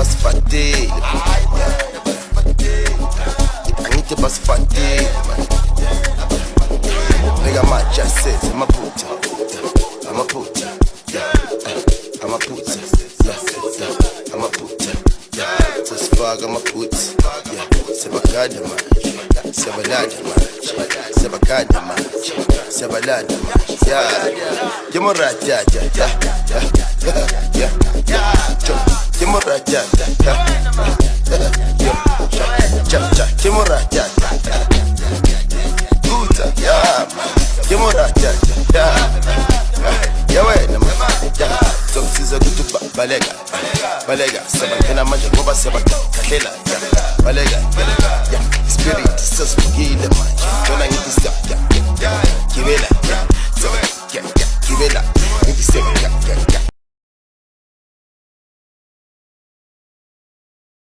basfatile, angithi basfatile. Nigga my just says I'm a puta, I'm a puta, I'm a puta, I'm a puta, just fuck I'm a puta, sebakada man, sebalada man, sebakada man, sebalada man, yeah, morata, yeah, morata, yeah, morata, puta, yeah, morata, yeah, wait, so siza kutu balega, sebakena manje ngoba sebakahlela, balega, yeah, spirit sasugile manje, jona ngithi stop, yeah, give it up, so yeah, give it up.